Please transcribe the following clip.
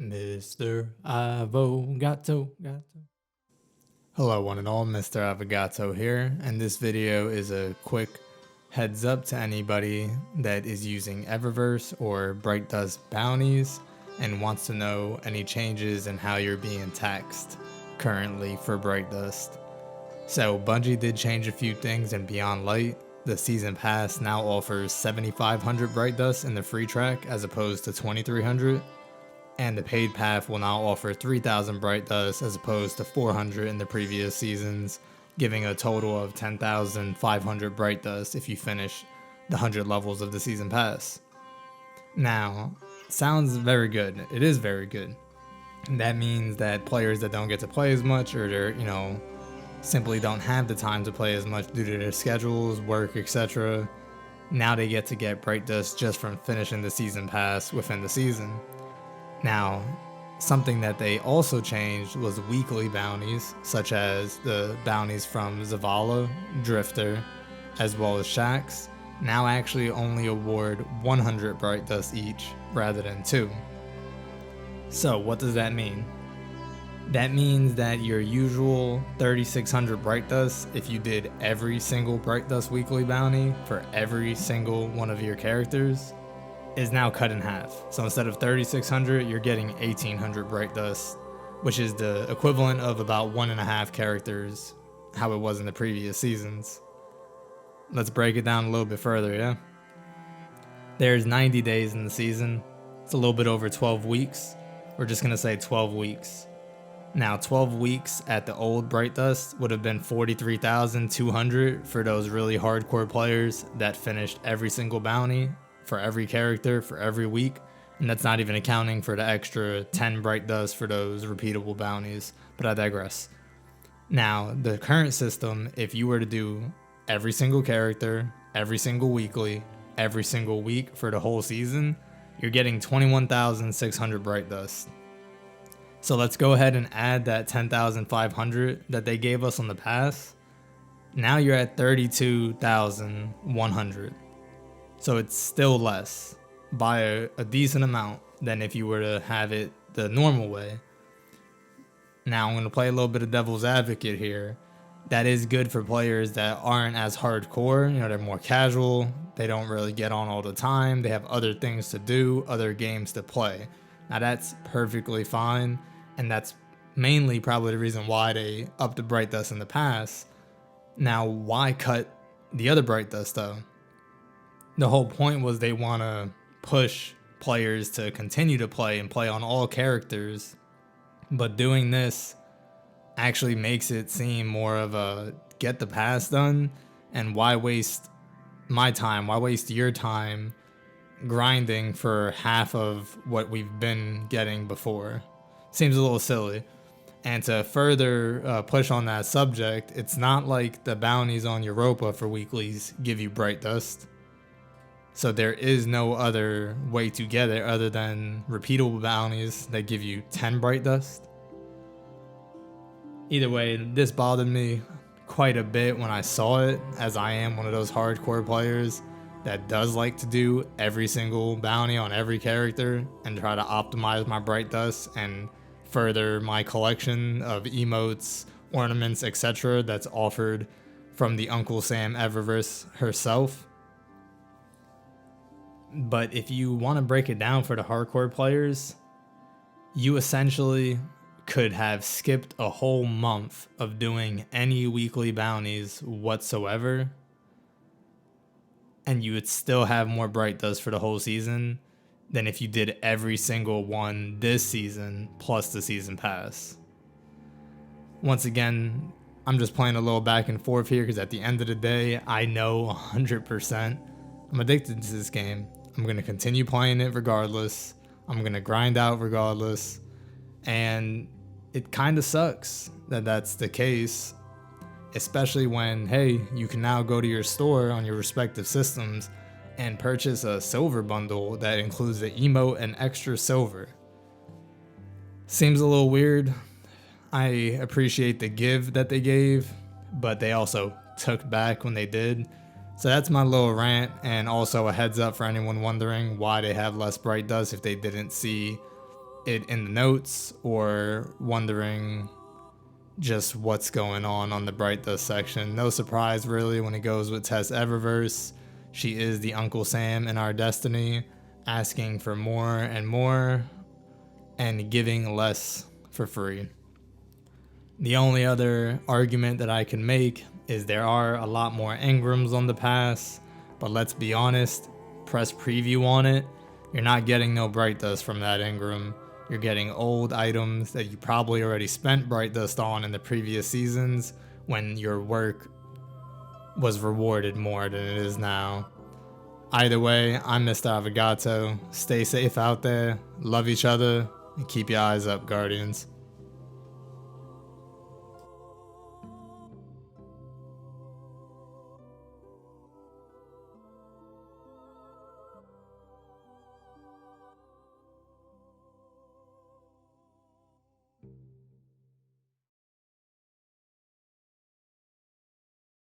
Mr. Avogato. Hello one and all, Mr. Avogato here, and this video is a quick heads up to anybody that is using Eververse or Bright Dust Bounties and wants to know any changes in how you're being taxed currently for Bright Dust. So Bungie did change a few things in Beyond Light. The season pass now offers 7,500 Bright Dust in the free track as opposed to 2,300. And the paid path will now offer 3,000 Bright Dust as opposed to 400 in the previous seasons, giving a total of 10,500 Bright Dust if you finish the 100 levels of the season pass. Now, sounds very good. It is very good. That means that players that don't get to play as much or they're, simply don't have the time to play as much due to their schedules, work, etc., now they get to get Bright Dust just from finishing the season pass within the season. Now, something that they also changed was weekly bounties, such as the bounties from Zavala, Drifter, as well as Shaxx, now actually only award 100 Bright Dust each, rather than 2. So what does that mean? That means that your usual 3,600 Bright Dust, if you did every single Bright Dust weekly bounty for every single one of your characters, is now cut in half. So instead of 3,600, you're getting 1,800 Bright Dust, which is the equivalent of about 1.5 characters, how it was in the previous seasons. Let's break it down a little bit further, yeah? There's 90 days in the season. It's a little bit over 12 weeks. We're just gonna say 12 weeks. Now, 12 weeks at the old Bright Dust would have been 43,200 for those really hardcore players that finished every single bounty for every character for every week, and that's not even accounting for the extra 10 Bright Dust for those repeatable bounties, but I digress. Now, the current system, if you were to do every single character, every single weekly, every single week for the whole season, you're getting 21,600 Bright Dust. So let's go ahead and add that 10,500 that they gave us on the pass. Now you're at 32,100. So it's still less by a decent amount than if you were to have it the normal way. Now I'm going to play a little bit of devil's advocate here. That is good for players that aren't as hardcore, they're more casual, they don't really get on all the time, they have other things to do, other games to play. Now that's perfectly fine, and that's mainly probably the reason why they upped the Bright Dust in the past. Now why cut the other Bright Dust though? The whole point was they want to push players to continue to play and play on all characters, but doing this actually makes it seem more of a get the pass done, and why waste my time, why waste your time grinding for half of what we've been getting before? Seems a little silly. And to further push on that subject, it's not like the bounties on Europa for weeklies give you Bright Dust. So there is no other way to get it other than repeatable bounties that give you 10 Bright Dust. Either way, this bothered me quite a bit when I saw it, as I am one of those hardcore players that does like to do every single bounty on every character and try to optimize my Bright Dust and further my collection of emotes, ornaments, etc. that's offered from the Uncle Sam Eververse herself. But if you want to break it down for the hardcore players, you essentially could have skipped a whole month of doing any weekly bounties whatsoever, and you would still have more Bright Dust for the whole season than if you did every single one this season plus the season pass. Once again, I'm just playing a little back and forth here because at the end of the day, I know 100% I'm addicted to this game. I'm going to continue playing it regardless. I'm going to grind out regardless. And it kind of sucks that that's the case, especially when, hey, you can now go to your store on your respective systems and purchase a silver bundle that includes the emote and extra silver. Seems a little weird. I appreciate the give that they gave, but they also took back when they did. So that's my little rant, and also a heads up for anyone wondering why they have less Bright Dust if they didn't see it in the notes or wondering just what's going on the Bright Dust section. No surprise really when it goes with Tess Eververse. She is the Uncle Sam in our destiny, asking for more and more and giving less for free. The only other argument that I can make is there are a lot more engrams on the pass, but let's be honest, press preview on it, you're not getting no Bright Dust from that engram. You're getting old items that you probably already spent Bright Dust on in the previous seasons when your work was rewarded more than it is now. Either way, I'm Mr. Avogato. Stay safe out there, love each other, and keep your eyes up, Guardians.